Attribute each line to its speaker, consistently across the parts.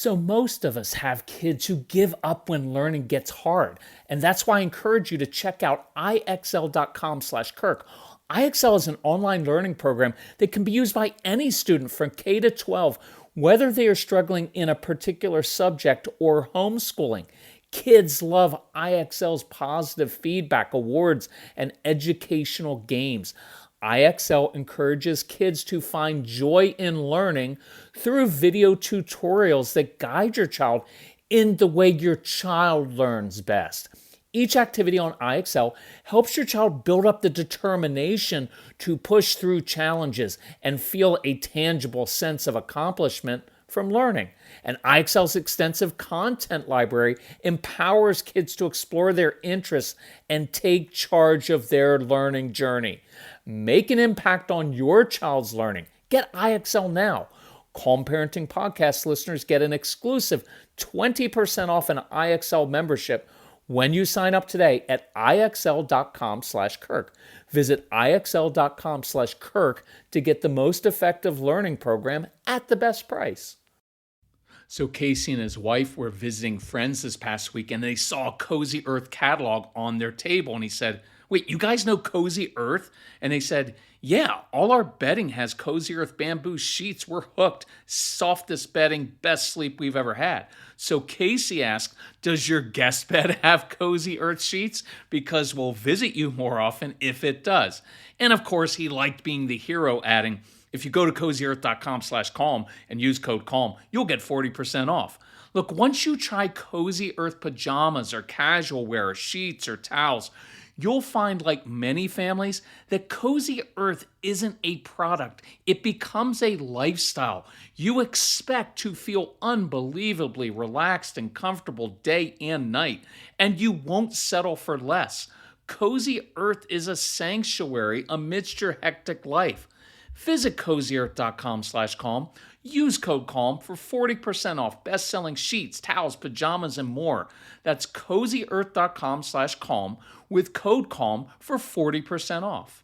Speaker 1: So, most of us have kids who give up when learning gets hard. And that's why I encourage you to check out ixl.com/Kirk. IXL is an online learning program that can be used by any student from K to 12, whether they are struggling in a particular subject or homeschooling. Kids love IXL's positive feedback, awards, and educational games. IXL encourages kids to find joy in learning through video tutorials that guide your child in the way your child learns best. Each activity on IXL helps your child build up the determination to push through challenges and feel a tangible sense of accomplishment from learning. And IXL's extensive content library empowers kids to explore their interests and take charge of their learning journey. Make an impact on your child's learning. Get IXL now. Calm Parenting Podcast listeners get an exclusive 20% off an IXL membership when you sign up today at ixl.com/Kirk. Visit ixl.com/Kirk to get the most effective learning program at the best price. So Casey and his wife were visiting friends this past week, and they saw a Cozy Earth catalog on their table. And he said, "Wait, you guys know Cozy Earth?" And they said, "Yeah, all our bedding has Cozy Earth bamboo sheets. We're hooked. Softest bedding, best sleep we've ever had." So Casey asked, "Does your guest bed have Cozy Earth sheets? Because we'll visit you more often if it does." And of course, he liked being the hero, adding, "If you go to cozyearth.com/calm and use code CALM, you'll get 40% off." Look, once you try Cozy Earth pajamas or casual wear, or sheets or towels, you'll find, like many families, that Cozy Earth isn't a product. It becomes a lifestyle. You expect to feel unbelievably relaxed and comfortable day and night, and you won't settle for less. Cozy Earth is a sanctuary amidst your hectic life. Visit cozyearth.com/calm. Use code CALM for 40% off best-selling sheets, towels, pajamas, and more. That's cozyearth.com/calm with code CALM for 40% off.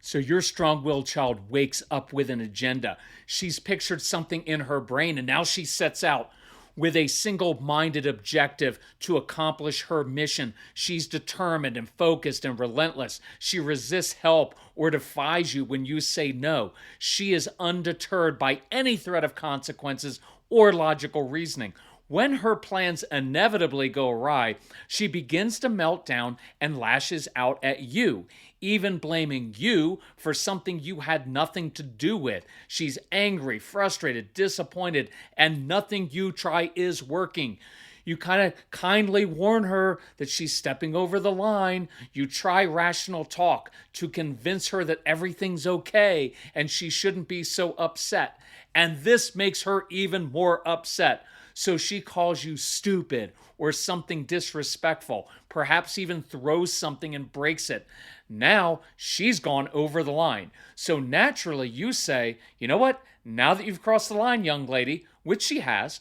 Speaker 1: So your strong-willed child wakes up with an agenda. She's pictured something in her brain, and now she sets out with a single-minded objective to accomplish her mission. She's determined and focused and relentless. She resists help or defies you when you say no. She is undeterred by any threat of consequences or logical reasoning. When her plans inevitably go awry, she begins to melt down and lashes out at you, even blaming you for something you had nothing to do with. She's angry, frustrated, disappointed, and nothing you try is working. You kind of kindly warn her that she's stepping over the line. You try rational talk to convince her that everything's okay and she shouldn't be so upset. And this makes her even more upset. So she calls you stupid or something disrespectful, perhaps even throws something and breaks it. Now she's gone over the line. So naturally you say, "You know what? Now that you've crossed the line, young lady," which she has,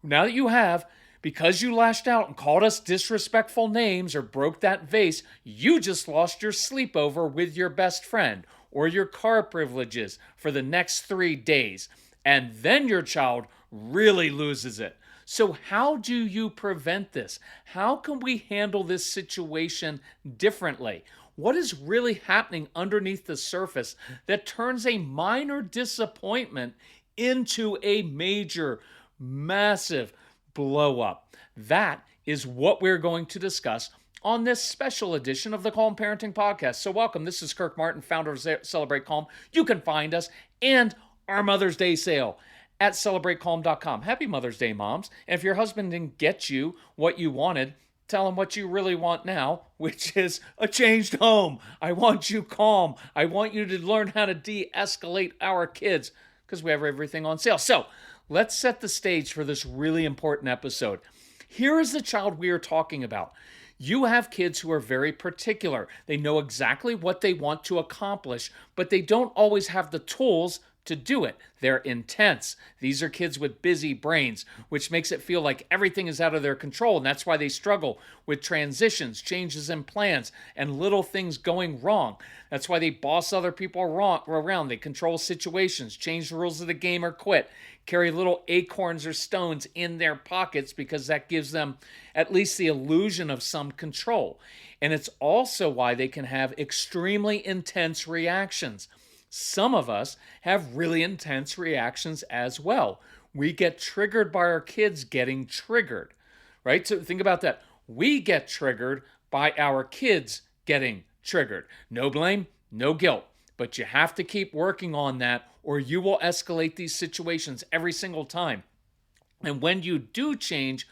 Speaker 1: now that you have, because you lashed out and called us disrespectful names or broke that vase, you just lost your sleepover with your best friend or your car privileges for the next 3 days. And then your child really loses it. So how do you prevent this? How can we handle this situation differently? What is really happening underneath the surface that turns a minor disappointment into a major, massive blow up? That is what we're going to discuss on this special edition of the Calm Parenting Podcast. So welcome. This is Kirk Martin, founder of Celebrate Calm. You can find us and our Mother's Day sale at celebratecalm.com. Happy Mother's Day, moms. And if your husband didn't get you what you wanted, tell him what you really want now, which is a changed home. I want you calm. I want you to learn how to de-escalate our kids because we have everything on sale. So let's set the stage for this really important episode. Here is the child we are talking about. You have kids who are very particular. They know exactly what they want to accomplish, but they don't always have the tools to do it. They're intense. These are kids with busy brains, which makes it feel like everything is out of their control. And that's why they struggle with transitions, changes in plans, and little things going wrong. That's why they boss other people around. They control situations, change the rules of the game, or quit. Carry little acorns or stones in their pockets because that gives them at least the illusion of some control. And it's also why they can have extremely intense reactions. Some of us have really intense reactions as well. We get triggered by our kids getting triggered, right? So think about that. We get triggered by our kids getting triggered. No blame, no guilt. But you have to keep working on that or you will escalate these situations every single time. And when you do change,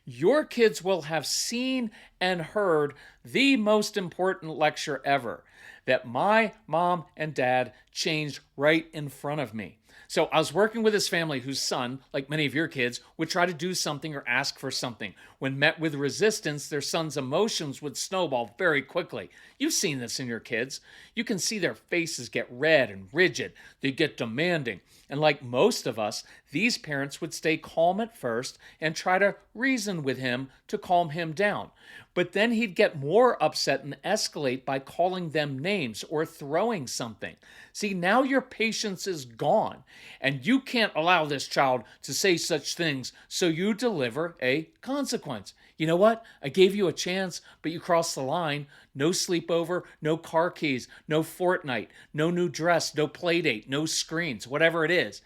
Speaker 1: your kids will have seen and heard the most important lecture ever, that my mom and dad changed right in front of me. So I was working with this family whose son, like many of your kids, would try to do something or ask for something. When met with resistance, their son's emotions would snowball very quickly. You've seen this in your kids. You can see their faces get red and rigid. They get demanding. And like most of us, these parents would stay calm at first and try to reason with him to calm him down. But then he'd get more upset and escalate by calling them names or throwing something. See, now your patience is gone, and you can't allow this child to say such things, so you deliver a consequence. You know what? I gave you a chance, but you crossed the line. No sleepover, no car keys, no Fortnite, no new dress, no play date, no screens, whatever it is.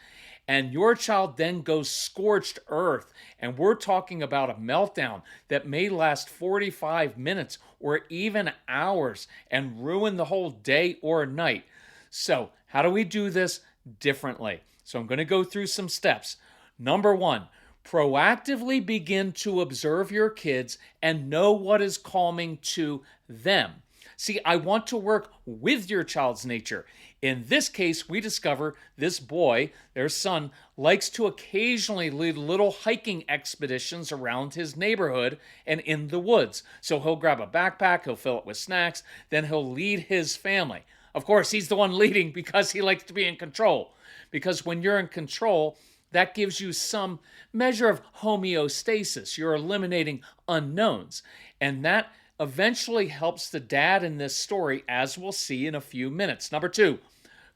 Speaker 1: And your child then goes scorched earth. And we're talking about a meltdown that may last 45 minutes or even hours and ruin the whole day or night. So how do we do this differently? So I'm going to go through some steps. Number one, proactively begin to observe your kids and know what is calming to them. See, I want to work with your child's nature. In this case, we discover this boy, their son, likes to occasionally lead little hiking expeditions around his neighborhood and in the woods. So he'll grab a backpack, he'll fill it with snacks, then he'll lead his family. Of course, he's the one leading because he likes to be in control. Because when you're in control, that gives you some measure of homeostasis. You're eliminating unknowns. And that eventually helps the dad in this story, as we'll see in a few minutes. Number two,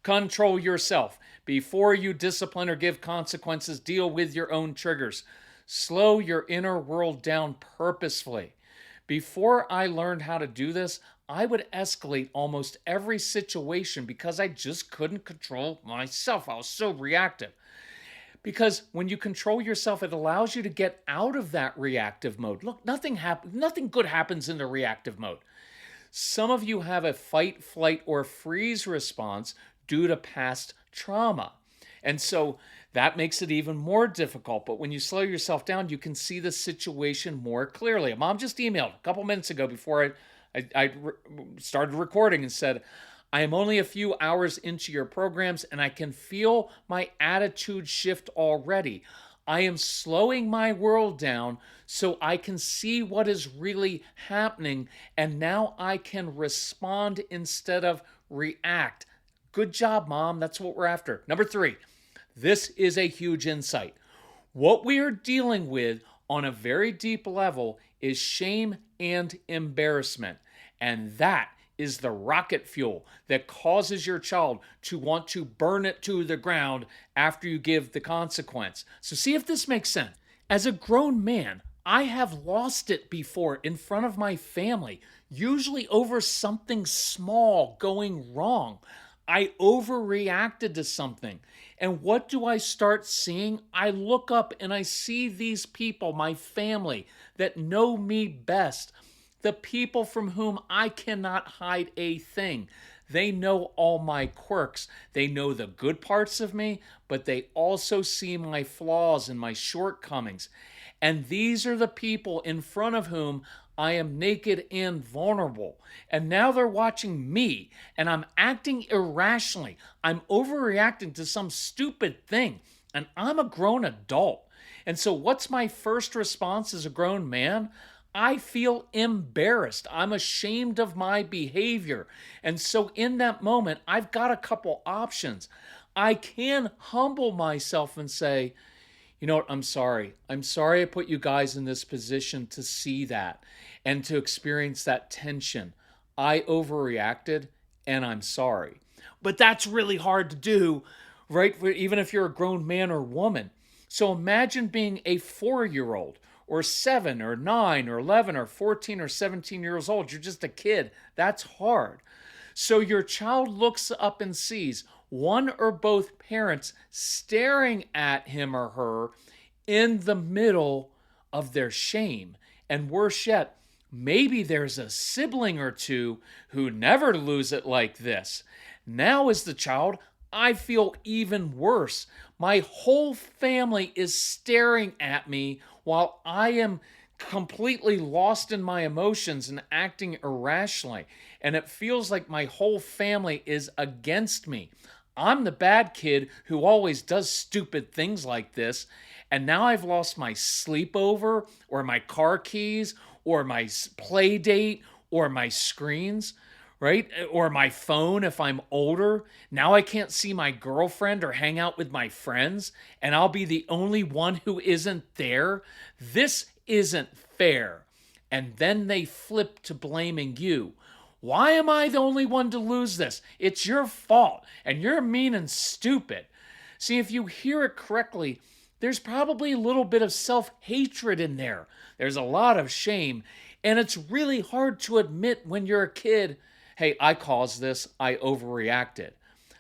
Speaker 1: control yourself. Before you discipline or give consequences, deal with your own triggers. Slow your inner world down purposefully. Before I learned how to do this, I would escalate almost every situation because I just couldn't control myself. I was so reactive. Because when you control yourself, it allows you to get out of that reactive mode. Look, nothing good happens in the reactive mode. Some of you have a fight, flight, or freeze response due to past trauma. And so that makes it even more difficult. But when you slow yourself down, you can see the situation more clearly. A mom just emailed a couple minutes ago before I started recording and said, I am only a few hours into your programs and I can feel my attitude shift already. I am slowing my world down so I can see what is really happening, and now I can respond instead of react. Good job, Mom. That's what we're after. Number three, this is a huge insight. What we are dealing with on a very deep level is shame and embarrassment, and that is the rocket fuel that causes your child to want to burn it to the ground after you give the consequence. So see if this makes sense. As a grown man, I have lost it before in front of my family, usually over something small going wrong. I overreacted to something. And what do I start seeing? I look up and I see these people, my family, that know me best. The people from whom I cannot hide a thing. They know all my quirks. They know the good parts of me, but they also see my flaws and my shortcomings. And these are the people in front of whom I am naked and vulnerable. And now they're watching me, and I'm acting irrationally. I'm overreacting to some stupid thing, and I'm a grown adult. And so what's my first response as a grown man? I feel embarrassed. I'm ashamed of my behavior. And so in that moment, I've got a couple options. I can humble myself and say, you know what, I'm sorry. I'm sorry I put you guys in this position to see that and to experience that tension. I overreacted and I'm sorry. But that's really hard to do, right? Even if you're a grown man or woman. So imagine being a 4-year-old or 7 or 9 or 11 or 14 or 17 years old. You're just a kid. That's hard. So your child looks up and sees one or both parents staring at him or her in the middle of their shame. And worse yet, maybe there's a sibling or two who never lose it like this. Now, as the child, I feel even worse. My whole family is staring at me while I am completely lost in my emotions and acting irrationally. And it feels like my whole family is against me. I'm the bad kid who always does stupid things like this. And now I've lost my sleepover or my car keys or my play date or my screens, right? Or my phone if I'm older. Now I can't see my girlfriend or hang out with my friends, and I'll be the only one who isn't there. This isn't fair. And then they flip to blaming you. Why am I the only one to lose this? It's your fault, and you're mean and stupid. See, if you hear it correctly, there's probably a little bit of self-hatred in there. There's a lot of shame, and it's really hard to admit when you're a kid, hey, I caused this, I overreacted.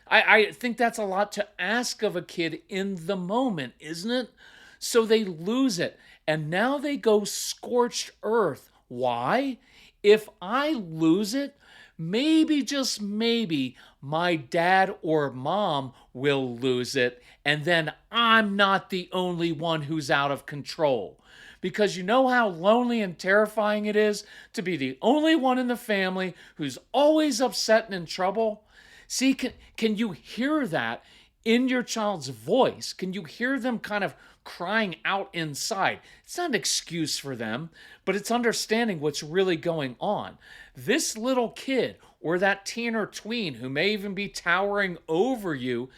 Speaker 1: I think that's a lot to ask of a kid in the moment, isn't it? So they lose it, and now they go scorched earth. Why? If I lose it, maybe, just maybe, my dad or mom will lose it, and then I'm not the only one who's out of control. Because you know how lonely and terrifying it is to be the only one in the family who's always upset and in trouble? See, can you hear that in your child's voice? Can you hear them kind of crying out inside? It's not an excuse for them, but it's understanding what's really going on. This little kid or that teen or tween who may even be towering over you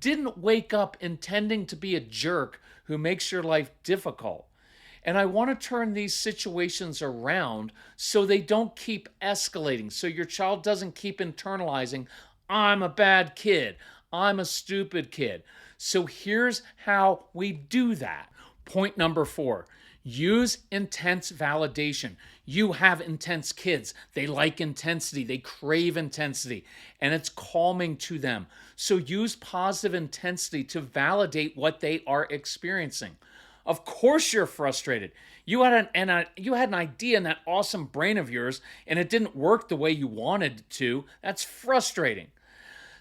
Speaker 1: didn't wake up intending to be a jerk who makes your life difficult. And I want to turn these situations around so they don't keep escalating, so your child doesn't keep internalizing, I'm a bad kid, I'm a stupid kid. So here's how we do that. Point number 4, use intense validation. You have intense kids. They like intensity. They crave intensity, and it's calming to them. So use positive intensity to validate what they are experiencing. Of course you're frustrated. You had an idea in that awesome brain of yours, and it didn't work the way you wanted it to. That's frustrating.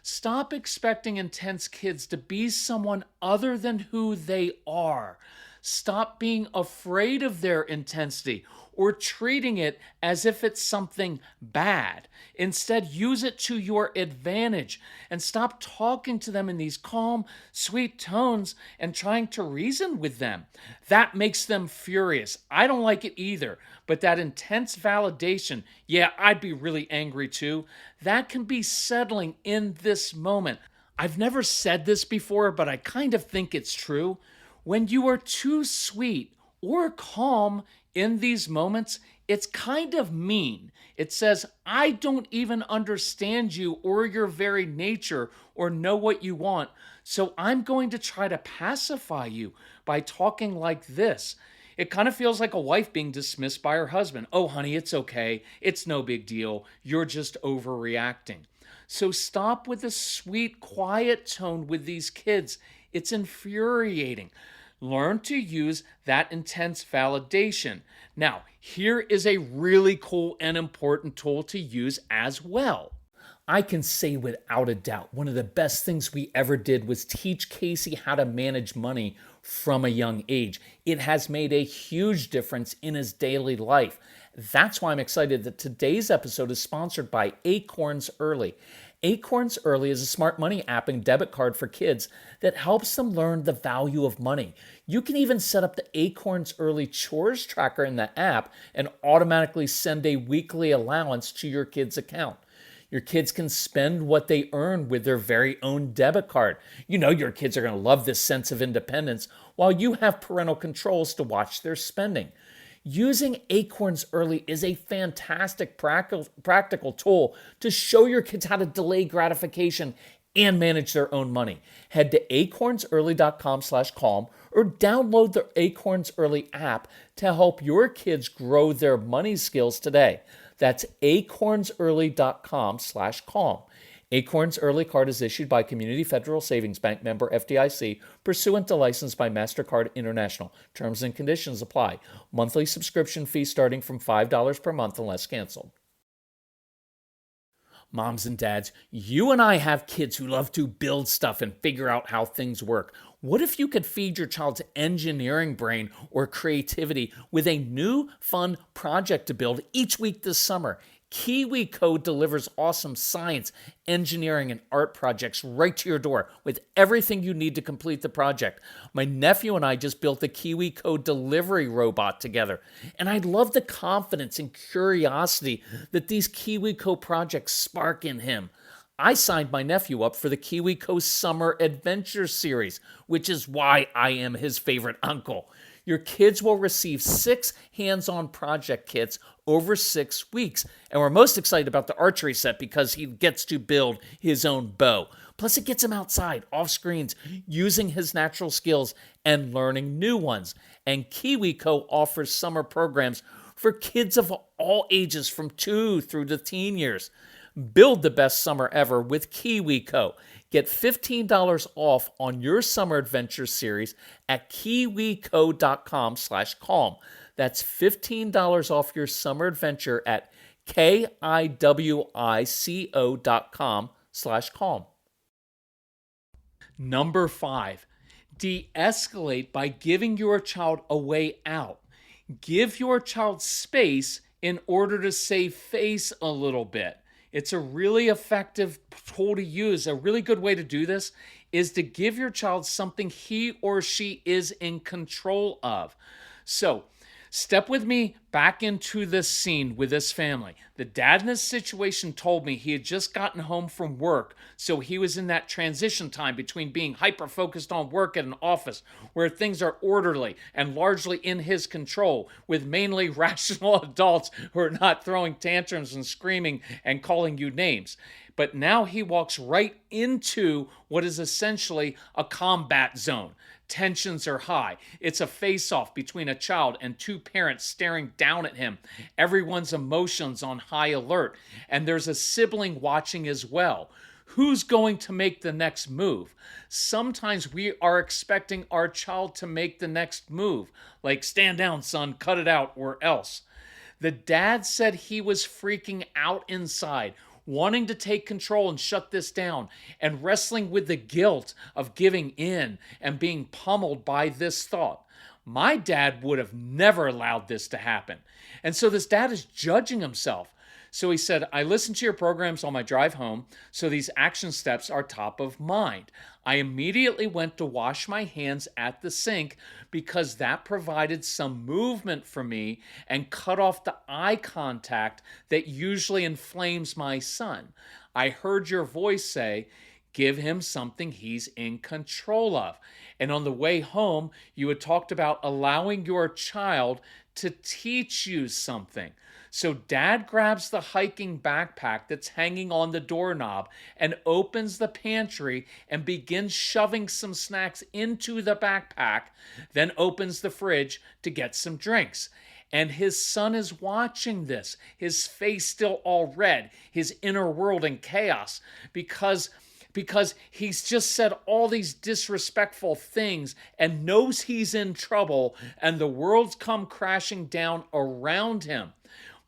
Speaker 1: Stop expecting intense kids to be someone other than who they are. Stop being afraid of their intensity or treating it as if it's something bad. Instead, use it to your advantage and stop talking to them in these calm, sweet tones and trying to reason with them. That makes them furious. I don't like it either, but that intense validation, yeah, I'd be really angry too. That can be settling in this moment. I've never said this before, but I kind of think it's true. When you are too sweet or calm in these moments, it's kind of mean. It says, I don't even understand you or your very nature or know what you want, so I'm going to try to pacify you by talking like this. It kind of feels like a wife being dismissed by her husband. Oh, honey, it's okay. It's no big deal. You're just overreacting. So stop with the sweet, quiet tone with these kids. It's infuriating. Learn to use that intense validation. Now, here is a really cool and important tool to use as well. I can say without a doubt, one of the best things we ever did was teach Casey how to manage money from a young age. It has made a huge difference in his daily life. That's why I'm excited that today's episode is sponsored by Acorns Early. Acorns Early is a smart money app and debit card for kids that helps them learn the value of money. You can even set up the Acorns Early chores tracker in the app and automatically send a weekly allowance to your kid's account. Your kids can spend what they earn with their very own debit card. You know your kids are going to love this sense of independence while you have parental controls to watch their spending. Using Acorns Early is a fantastic practical tool to show your kids how to delay gratification and manage their own money. Head to acornsearly.com/calm or download the Acorns Early app to help your kids grow their money skills today. That's acornsearly.com/calm. Acorns Early Card is issued by Community Federal Savings Bank, member FDIC, pursuant to license by MasterCard International. Terms and conditions apply. Monthly subscription fee starting from $5 per month unless canceled. Moms and dads, you and I have kids who love to build stuff and figure out how things work. What if you could feed your child's engineering brain or creativity with a new, fun project to build each week this summer? KiwiCo delivers awesome science, engineering, and art projects right to your door with everything you need to complete the project. My nephew and I just built the KiwiCo delivery robot together, and I love the confidence and curiosity that these KiwiCo projects spark in him. I signed my nephew up for the KiwiCo Summer Adventure Series, which is why I am his favorite uncle. Your kids will receive 6 hands-on project kits over 6 weeks. And we're most excited about the archery set because he gets to build his own bow. Plus, it gets him outside, off screens, using his natural skills and learning new ones. And KiwiCo offers summer programs for kids of all ages from 2 through the teen years. Build the best summer ever with KiwiCo. Get $15 off on your summer adventure series at kiwico.com/calm. That's $15 off your summer adventure at kiwico.com/calm. Number 5, de-escalate by giving your child a way out. Give your child space in order to save face a little bit. It's a really effective tool to use. A really good way to do this is to give your child something he or she is in control of. So, step with me back into this scene with this family. The dad in this situation told me he had just gotten home from work, so he was in that transition time between being hyper-focused on work at an office where things are orderly and largely in his control, with mainly rational adults who are not throwing tantrums and screaming and calling you names. But now he walks right into what is essentially a combat zone. Tensions are high. It's a face-off between a child and 2 parents staring down at him. Everyone's emotions on high alert. And there's a sibling watching as well. Who's going to make the next move? Sometimes we are expecting our child to make the next move, like stand down, son, cut it out, or else. The dad said he was freaking out inside, wanting to take control and shut this down, and wrestling with the guilt of giving in and being pummeled by this thought. My dad would have never allowed this to happen. And so this dad is judging himself. So he said, I listened to your programs on my drive home, so these action steps are top of mind. I immediately went to wash my hands at the sink because that provided some movement for me and cut off the eye contact that usually inflames my son. I heard your voice say, give him something he's in control of. And on the way home, you had talked about allowing your child to teach you something. So dad grabs the hiking backpack that's hanging on the doorknob and opens the pantry and begins shoving some snacks into the backpack, then opens the fridge to get some drinks. And his son is watching this, his face still all red, his inner world in chaos, because he's just said all these disrespectful things and knows he's in trouble and the world's come crashing down around him.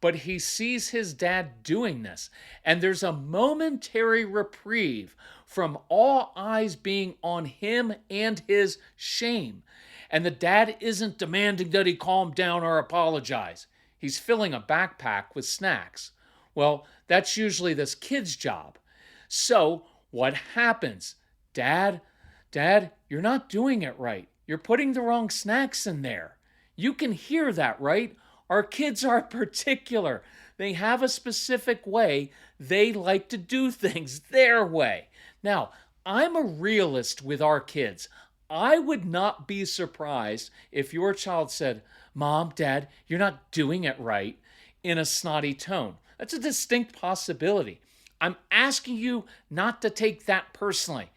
Speaker 1: But he sees his dad doing this, and there's a momentary reprieve from all eyes being on him and his shame. And the dad isn't demanding that he calm down or apologize. He's filling a backpack with snacks. Well, that's usually this kid's job. So what happens? Dad, you're not doing it right. You're putting the wrong snacks in there. You can hear that, right? Our kids are particular. They have a specific way they like to do things, their way. Now, I'm a realist with our kids. I would not be surprised if your child said, Mom, Dad, you're not doing it right, in a snotty tone. That's a distinct possibility. I'm asking you not to take that personally.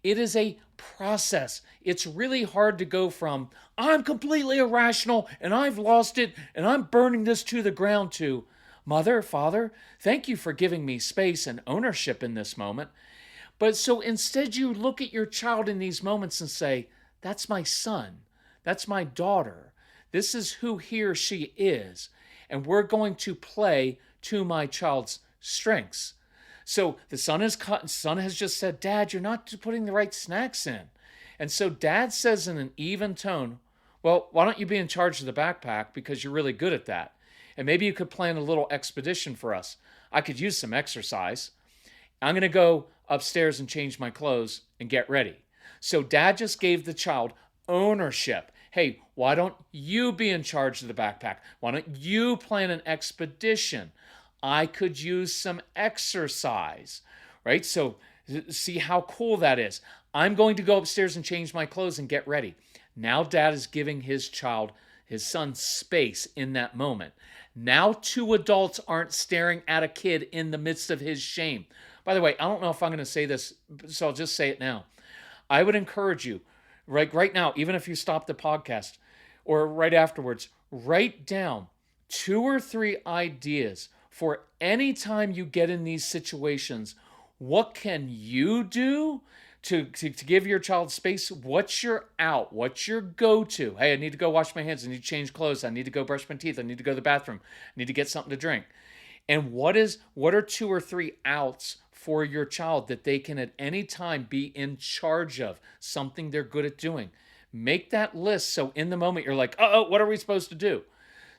Speaker 1: It is a process. It's really hard to go from, I'm completely irrational and I've lost it and I'm burning this to the ground, to, Mother, Father, thank you for giving me space and ownership in this moment. But so instead, you look at your child in these moments and say, that's my son, that's my daughter, this is who he or she is, and we're going to play to my child's strengths. So the son has just said, Dad, you're not putting the right snacks in. And so Dad says in an even tone, well, why don't you be in charge of the backpack, because you're really good at that. And maybe you could plan a little expedition for us. I could use some exercise. I'm going to go upstairs and change my clothes and get ready. So Dad just gave the child ownership. Hey, why don't you be in charge of the backpack? Why don't you plan an expedition? I could use some exercise, right? So see how cool that is. I'm going to go upstairs and change my clothes and get ready. Now Dad is giving his son, space in that moment. Now two adults aren't staring at a kid in the midst of his shame. By the way, I don't know if I'm going to say this, so I'll just say it now. I would encourage you, right now, even if you stop the podcast or right afterwards, write down 2 or 3 ideas for any time you get in these situations. What can you do to give your child space? What's your out? What's your go-to? Hey, I need to go wash my hands. I need to change clothes. I need to go brush my teeth. I need to go to the bathroom. I need to get something to drink. And what are 2 or 3 outs for your child that they can at any time be in charge of, something they're good at doing? Make that list so in the moment you're like, what are we supposed to do?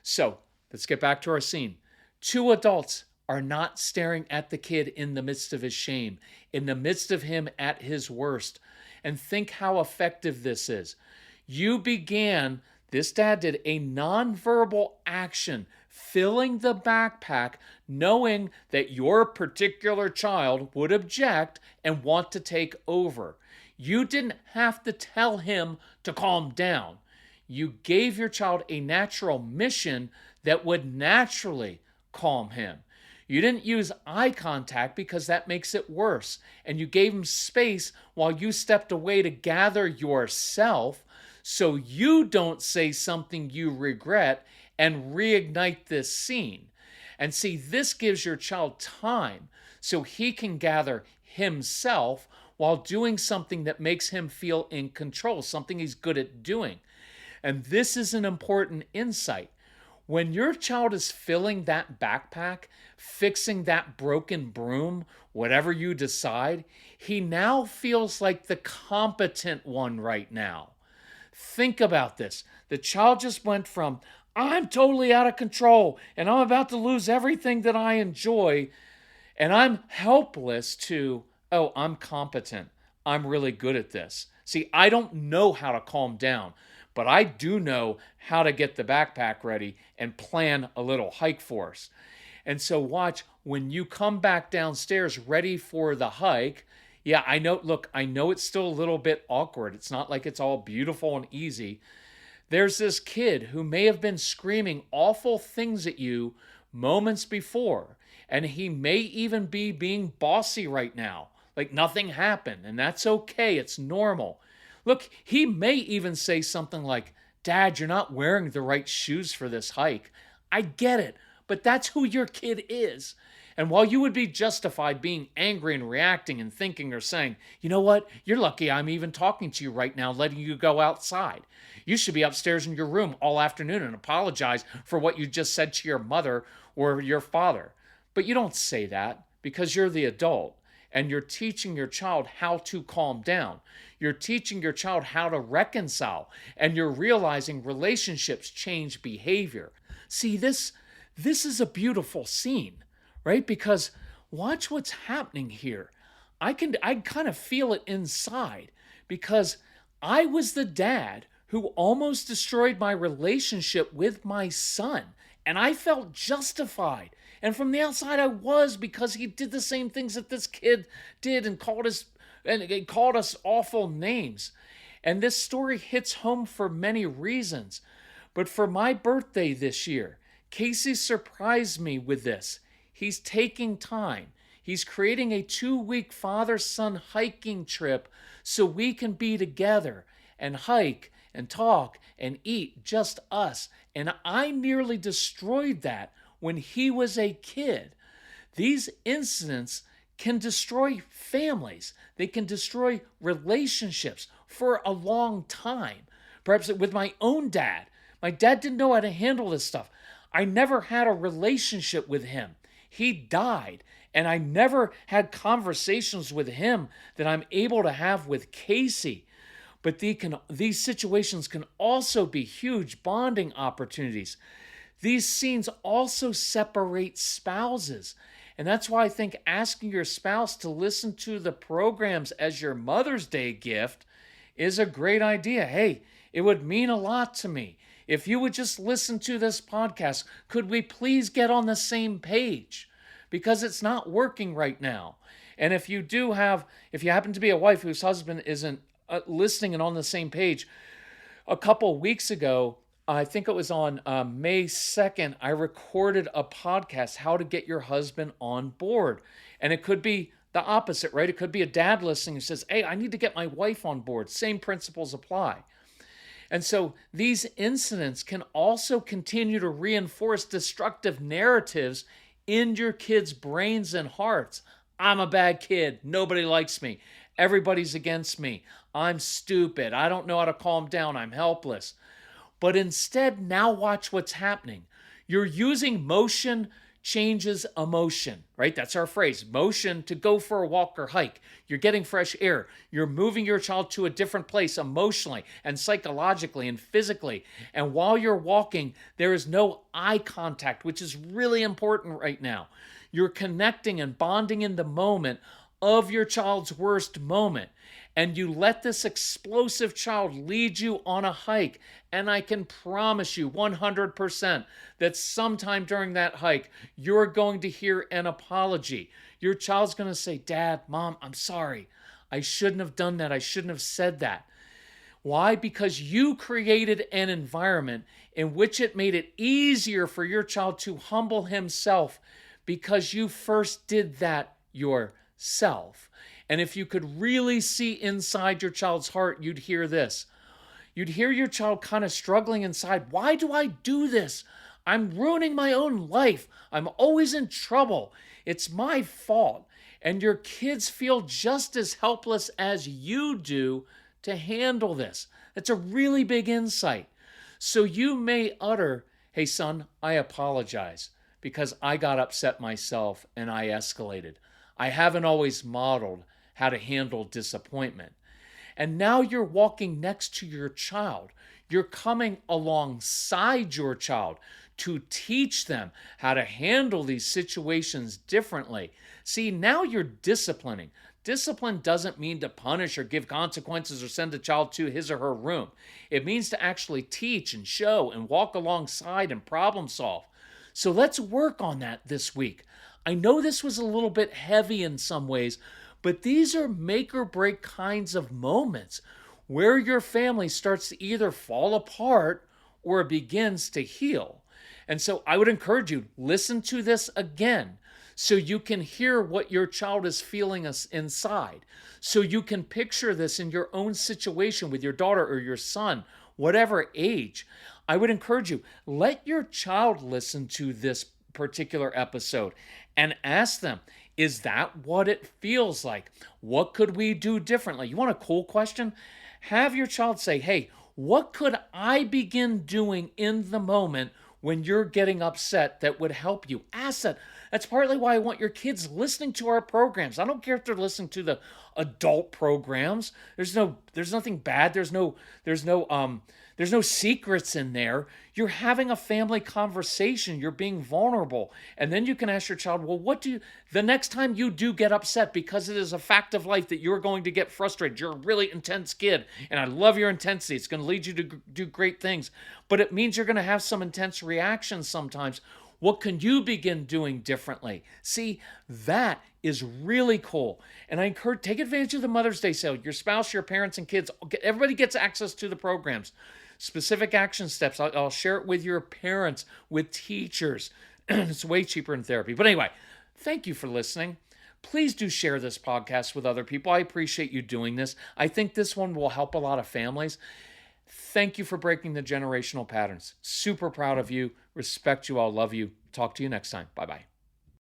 Speaker 1: So let's get back to our scene. 2 adults are not staring at the kid in the midst of his shame, in the midst of him at his worst. And think how effective this is. This dad did a nonverbal action, filling the backpack, knowing that your particular child would object and want to take over. You didn't have to tell him to calm down. You gave your child a natural mission that would naturally calm him. You didn't use eye contact because that makes it worse. And you gave him space while you stepped away to gather yourself so you don't say something you regret and reignite this scene. And see, this gives your child time so he can gather himself while doing something that makes him feel in control, something he's good at doing. And this is an important insight. When your child is filling that backpack, fixing that broken broom, whatever you decide, he now feels like the competent one right now. Think about this. The child just went from, I'm totally out of control and I'm about to lose everything that I enjoy and I'm helpless, to, I'm competent. I'm really good at this. See, I don't know how to calm down, but I do know how to get the backpack ready and plan a little hike for us. And so watch, when you come back downstairs ready for the hike, I know it's still a little bit awkward. It's not like it's all beautiful and easy. There's this kid who may have been screaming awful things at you moments before, and he may even be being bossy right now, like nothing happened, and that's okay. It's normal. Look, he may even say something like, Dad, you're not wearing the right shoes for this hike. I get it, but that's who your kid is. And while you would be justified being angry and reacting and thinking or saying, you know what, you're lucky I'm even talking to you right now, letting you go outside. You should be upstairs in your room all afternoon and apologize for what you just said to your mother or your father. But you don't say that because you're the adult and you're teaching your child how to calm down. You're teaching your child how to reconcile, and you're realizing relationships change behavior. See, this is a beautiful scene, right? Because watch what's happening here. I kind of feel it inside, because I was the dad who almost destroyed my relationship with my son. And I felt justified. And from the outside, I was, because he did the same things that this kid did and called us awful names. And this story hits home for many reasons. But for my birthday this year, Casey surprised me with this. He's taking time. He's creating a 2-week father-son hiking trip so we can be together and hike and talk and eat, just us. And I nearly destroyed that when he was a kid. These incidents can destroy families. They can destroy relationships for a long time. Perhaps with my own dad. My dad didn't know how to handle this stuff. I never had a relationship with him. He died, and I never had conversations with him that I'm able to have with Casey. But these situations can also be huge bonding opportunities. These scenes also separate spouses. And that's why I think asking your spouse to listen to the programs as your Mother's Day gift is a great idea. Hey, it would mean a lot to me. If you would just listen to this podcast, could we please get on the same page? Because it's not working right now. And if you happen to be a wife whose husband isn't listening and on the same page, a couple weeks ago, I think it was on May 2nd, I recorded a podcast, How to Get Your Husband on Board. And it could be the opposite, right? It could be a dad listening who says, hey, I need to get my wife on board. Same principles apply. And so these incidents can also continue to reinforce destructive narratives in your kids' brains and hearts. I'm a bad kid. Nobody likes me. Everybody's against me. I'm stupid. I don't know how to calm down. I'm helpless. But instead, now watch what's happening. You're using motion changes emotion, right? That's our phrase. Motion to go for a walk or hike. You're getting fresh air. You're moving your child to a different place emotionally and psychologically and physically. And while you're walking, there is no eye contact, which is really important right now. You're connecting and bonding in the moment of your child's worst moment. And you let this explosive child lead you on a hike. And I can promise you 100% that sometime during that hike, you're going to hear an apology. Your child's going to say, Dad, Mom, I'm sorry. I shouldn't have done that. I shouldn't have said that. Why? Because you created an environment in which it made it easier for your child to humble himself because you first did that yourself. And if you could really see inside your child's heart, you'd hear this. You'd hear your child kind of struggling inside. Why do I do this? I'm ruining my own life. I'm always in trouble. It's my fault. And your kids feel just as helpless as you do to handle this. That's a really big insight. So you may utter, hey son, I apologize because I got upset myself and I escalated. I haven't always modeled how to handle disappointment. And now you're walking next to your child. You're coming alongside your child to teach them how to handle these situations differently. See, now you're disciplining. Discipline doesn't mean to punish or give consequences or send a child to his or her room. It means to actually teach and show and walk alongside and problem solve. So let's work on that this week. I know this was a little bit heavy in some ways, but these are make or break kinds of moments where your family starts to either fall apart or begins to heal. And so I would encourage you, listen to this again so you can hear what your child is feeling inside. So you can picture this in your own situation with your daughter or your son, whatever age. I would encourage you, let your child listen to this particular episode and ask them, is that what it feels like? What could we do differently? You want a cool question? Have your child say, hey, what could I begin doing in the moment when you're getting upset that would help you? Ask that. That's partly why I want your kids listening to our programs. I don't care if they're listening to the adult programs. There's nothing bad. There's no There's no secrets in there. You're having a family conversation. You're being vulnerable. And then you can ask your child, well, the next time you do get upset, because it is a fact of life that you're going to get frustrated. You're a really intense kid, and I love your intensity. It's going to lead you to do great things, but it means you're going to have some intense reactions sometimes. What can you begin doing differently? See, that is really cool. And I encourage, take advantage of the Mother's Day sale. Your spouse, your parents, and kids, everybody gets access to the programs. Specific action steps. I'll share it with your parents, with teachers. It's way cheaper in therapy. But anyway, thank you for listening. Please do share this podcast with other people. I appreciate you doing this. I think this one will help a lot of families. Thank you for breaking the generational patterns. Super proud of you. Respect you all. Love you. Talk to you next time. Bye-bye.